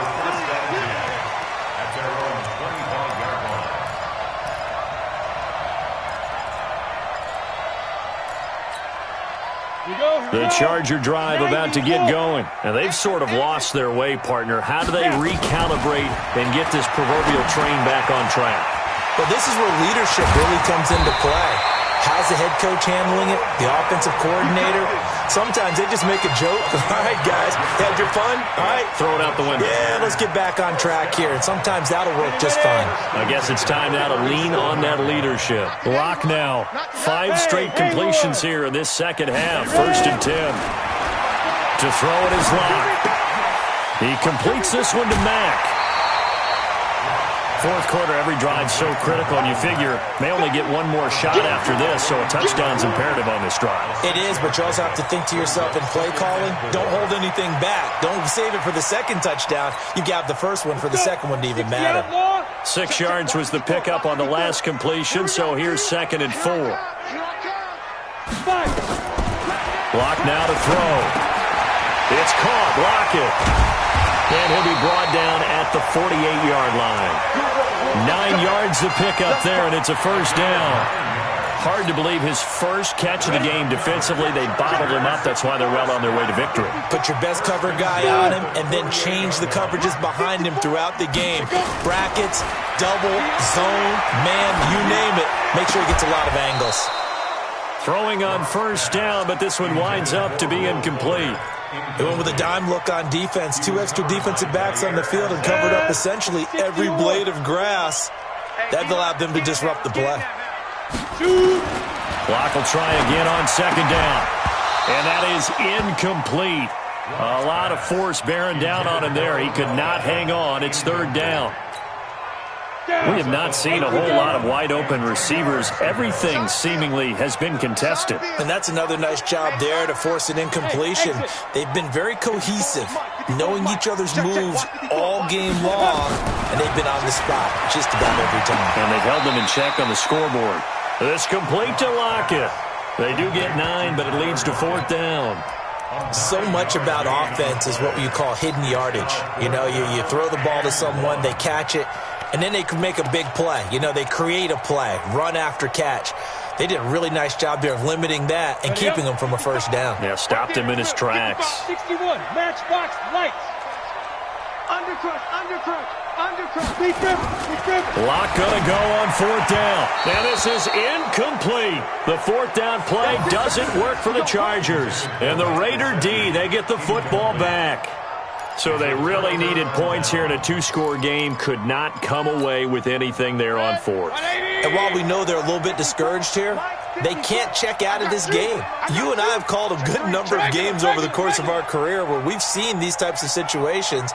Speaker 2: The Charger drive about to get going. And they've sort of lost their way, partner. How do they recalibrate and get this proverbial train back on track?
Speaker 4: Well, this is where leadership really comes into play. How's the head coach handling it? The offensive coordinator? Sometimes they just make a joke. All right, guys, had your fun? All right.
Speaker 2: Throw it out the window.
Speaker 4: Yeah, let's get back on track here. And sometimes that'll work just fine.
Speaker 2: I guess it's time now to lean on that leadership. Lock now. 5 straight completions here in this second half. 1st and 10. To throw it is Locke. He completes this one to Mack. 4th quarter, every drive so critical, and you figure may only get one more shot after this, so a touchdown's imperative on this drive.
Speaker 4: It is, but you also have to think to yourself in play calling, don't hold anything back. Don't save it for the second touchdown. You got the first one for the second one to even matter.
Speaker 2: 6 yards was the pickup on the last completion, so here's 2nd and 4. Locke now to throw. It's caught. Lockett. And he'll be brought down at the 48-yard line. 9 yards to pick up there, and it's a 1st down. Hard to believe his first catch of the game defensively. They bottled him up. That's why they're well on their way to victory.
Speaker 4: Put your best cover guy on him and then change the coverages behind him throughout the game. Brackets, double, zone, man, you name it. Make sure he gets a lot of angles.
Speaker 2: Throwing on 1st down, but this one winds up to be incomplete.
Speaker 4: They went with a dime look on defense. 2 extra defensive backs on the field and covered up essentially every blade of grass. That allowed them to disrupt the play.
Speaker 2: Locke will try again on 2nd down. And that is incomplete. A lot of force bearing down on him there. He could not hang on. It's 3rd down. We have not seen a whole lot of wide-open receivers. Everything seemingly has been contested.
Speaker 4: And that's another nice job there to force an incompletion. They've been very cohesive, knowing each other's moves all game long, and they've been on the spot just about every time.
Speaker 2: And they've held them in check on the scoreboard. This complete to Lockett. They do get 9, but it leads to 4th down.
Speaker 4: So much about offense is what you call hidden yardage. You know, you throw the ball to someone, they catch it, and then they can make a big play. You know, they create a play, run after catch. They did a really nice job there of limiting that and keeping him from a 1st down.
Speaker 2: Yeah, stopped him in his tracks.
Speaker 3: 61, matchbox, lights. Undercut, undercut, undercut. Be driven.
Speaker 2: Locke gonna go on 4th down. And this is incomplete. The 4th down play doesn't work for the Chargers. And the Raider D, they get the football back. So they really needed points here in a 2-score game. Could not come away with anything there on 4th.
Speaker 4: And while we know they're a little bit discouraged here, they can't check out of this game. You and I have called a good number of games over the course of our career where we've seen these types of situations.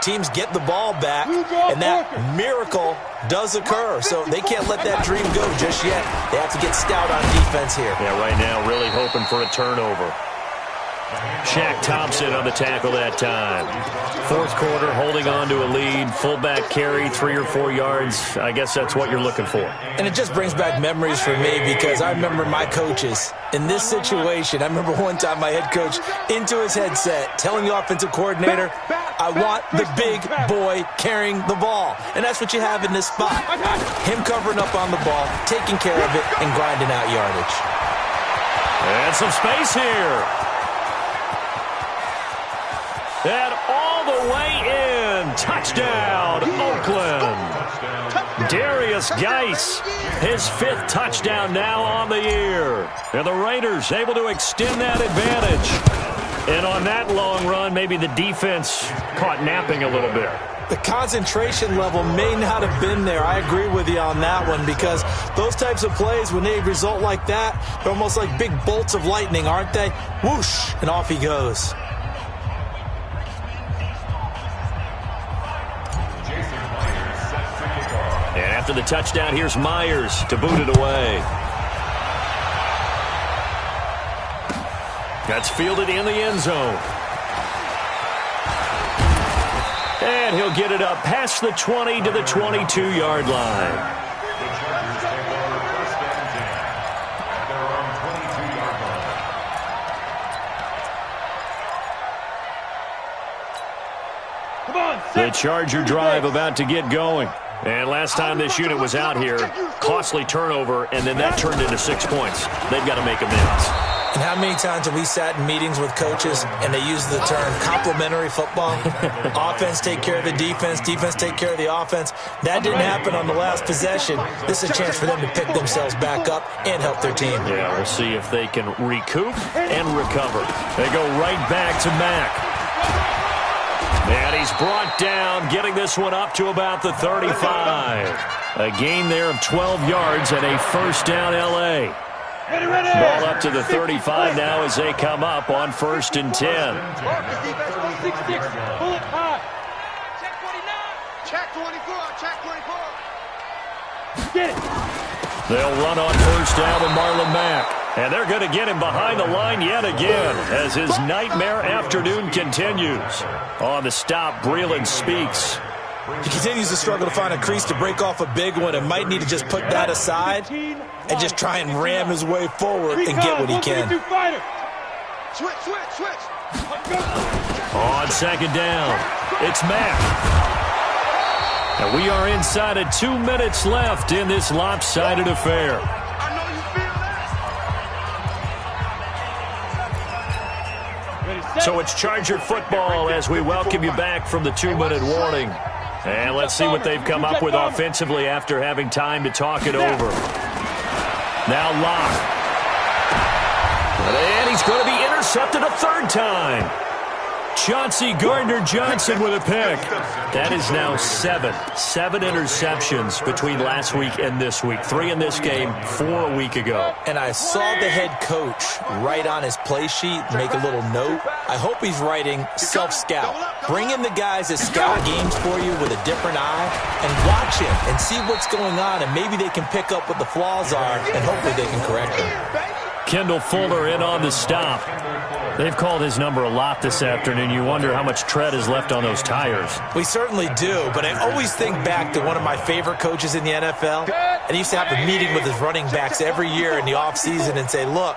Speaker 4: Teams get the ball back, and that miracle does occur. So they can't let that dream go just yet. They have to get stout on defense here.
Speaker 2: Yeah, right now really hoping for a turnover. Shaq Thompson on the tackle that time. 4th quarter, holding on to a lead. Fullback carry, 3 or 4 yards. I guess that's what you're looking for.
Speaker 4: And it just brings back memories for me because I remember my coaches in this situation. I remember one time my head coach into his headset telling the offensive coordinator, I want the big boy carrying the ball. And that's what you have in this spot. Him covering up on the ball, taking care of it, and grinding out yardage.
Speaker 2: And some space here. And all the way in. Touchdown, Oakland. Darius Geis, his 5th touchdown now on the year. And the Raiders able to extend that advantage. And on that long run, maybe the defense caught napping a little bit.
Speaker 4: The concentration level may not have been there. I agree with you on that one because those types of plays, when they result like that, they're almost like big bolts of lightning, aren't they? Whoosh, and off he goes.
Speaker 2: And after the touchdown, here's Myers to boot it away. That's fielded in the end zone. And he'll get it up past the 20 to the 22-yard line. The Charger drive about to get going. And last time this unit was out here, costly turnover, and then that turned into 6 points. They've got to make amends.
Speaker 4: And how many times have we sat in meetings with coaches and they use the term complementary football? Offense take care of the defense, defense take care of the offense. That didn't happen on the last possession. This is a chance for them to pick themselves back up and help their team.
Speaker 2: Yeah, we'll see if they can recoup and recover. They go right back to Mack. And he's brought down, getting this one up to about the 35. A gain there of 12 yards and a first down L.A. Ball up to the 35 now as they come up on 1st and 10.
Speaker 6: Check 24. Check 24.
Speaker 3: Get it.
Speaker 2: They'll run on 1st down with Marlon Mack. And they're going to get him behind the line yet again as his nightmare afternoon continues. On the stop, Breeland speaks.
Speaker 4: He continues to struggle to find a crease to break off a big one and might need to just put that aside and just try and ram his way forward and get what he can.
Speaker 6: Switch.
Speaker 2: On 2nd down, it's Mack. And we are inside of 2 minutes left in this lopsided affair.
Speaker 6: I know you feel that.
Speaker 2: So it's Charger football as we welcome you back from the 2-minute warning. And let's see what they've come up with offensively after having time to talk it over. Now Locke. And he's going to be intercepted a 3rd time. Chauncey Gardner-Johnson with a pick. That is now 7 interceptions between last week and this week. 3 in this game, 4 a week ago.
Speaker 4: And I saw the head coach write on his play sheet, make a little note. I hope he's writing self-scout. Bring in the guys that scout games for you with a different eye and watch him and see what's going on, and maybe they can pick up what the flaws are, and hopefully they can correct them.
Speaker 2: Kendall Fuller in on the stop. They've called his number a lot this afternoon. You wonder how much tread is left on those tires.
Speaker 4: We certainly do, but I always think back to one of my favorite coaches in the NFL, and he used to have a meeting with his running backs every year in the offseason and say, look,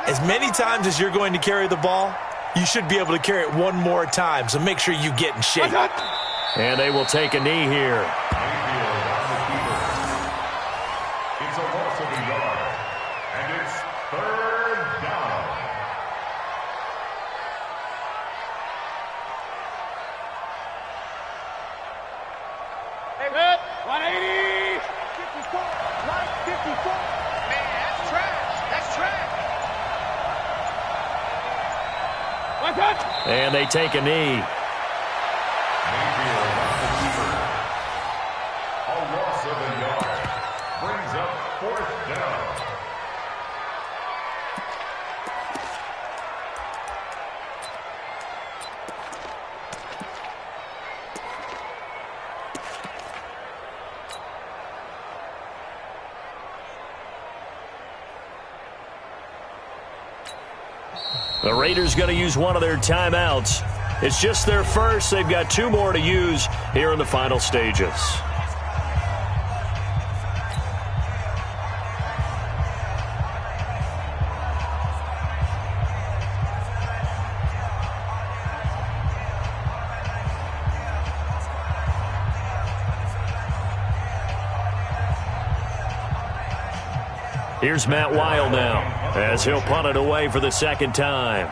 Speaker 4: as many times as you're going to carry the ball, you should be able to carry it one more time, so make sure you get in shape.
Speaker 2: And they will take a knee here.
Speaker 5: It's a loss of a yard, and it's 3rd down.
Speaker 3: Hey, 180. 54. Right, 54.
Speaker 6: Man, that's trash. That's trash.
Speaker 2: And they take a knee.
Speaker 5: Mayfield on the keeper. A loss of a yard. Brings up 4th down.
Speaker 2: The Raiders going to use one of their timeouts. It's just their first. They've got 2 more to use here in the final stages. Here's Matt Weil now as he'll punt it away for the 2nd time.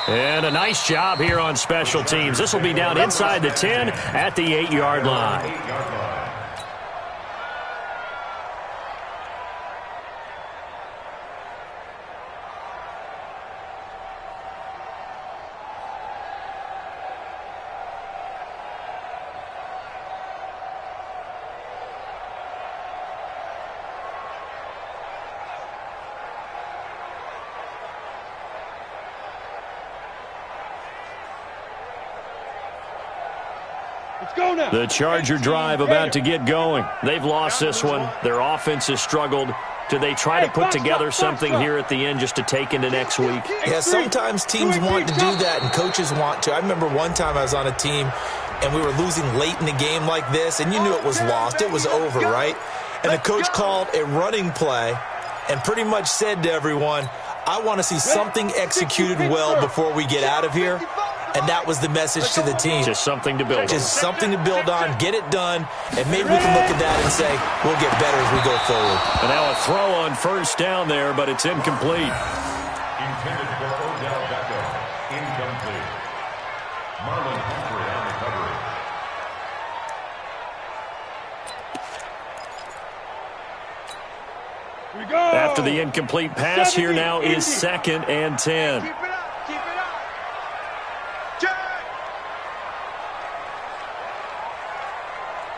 Speaker 2: And a nice job here on special teams. This will be down inside the 10 at the 8-yard line. The Charger drive about to get going. They've lost this one. Their offense has struggled. Do they try to put together something here at the end just to take into next week?
Speaker 4: Yeah, sometimes teams want to do that and coaches want to. I remember one time I was on a team and we were losing late in the game like this, and you knew it was lost. It was over, right? And the coach called a running play and pretty much said to everyone, I want to see something executed well before we get out of here. And that was the message to the team.
Speaker 2: Just something to build on.
Speaker 4: Just something to build on, get it done, and maybe we can look at that and say, we'll get better as we go forward.
Speaker 2: And now a throw on first down there, but it's incomplete.
Speaker 5: Intended for Odell Beckham. Incomplete. Marlon Humphrey on the coverage.
Speaker 3: Here we go.
Speaker 2: After the incomplete pass, here now is 2nd and 10.
Speaker 6: Keep it up. Keep it up. Check.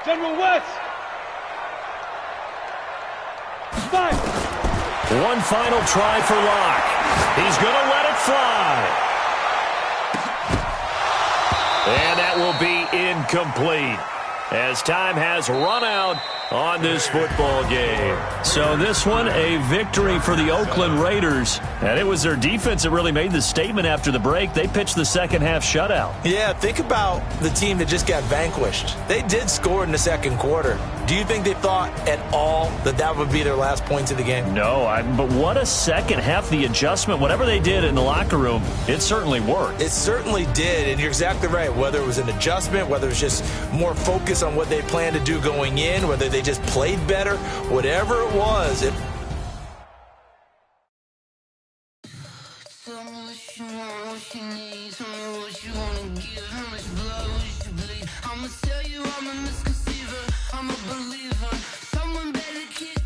Speaker 3: General West. Spike.
Speaker 2: One final try for Locke. He's going to let it fly. And that will be incomplete as time has run out on this football game. So this one, a victory for the Oakland Raiders. And it was their defense that really made the statement after the break. They pitched the second half shutout.
Speaker 4: Yeah, think about the team that just got vanquished. They did score in the second quarter. Do you think they thought at all that that would be their last points of the game?
Speaker 2: No, but what a second half. The adjustment, whatever they did in the locker room, it certainly worked.
Speaker 4: It certainly did, and you're exactly right. Whether it was an adjustment, whether it was just more focus on what they planned to do going in, whether they just played better, whatever it was, it
Speaker 7: I'ma tell you I'm a misconceiver, I'm a believer. Someone better kiss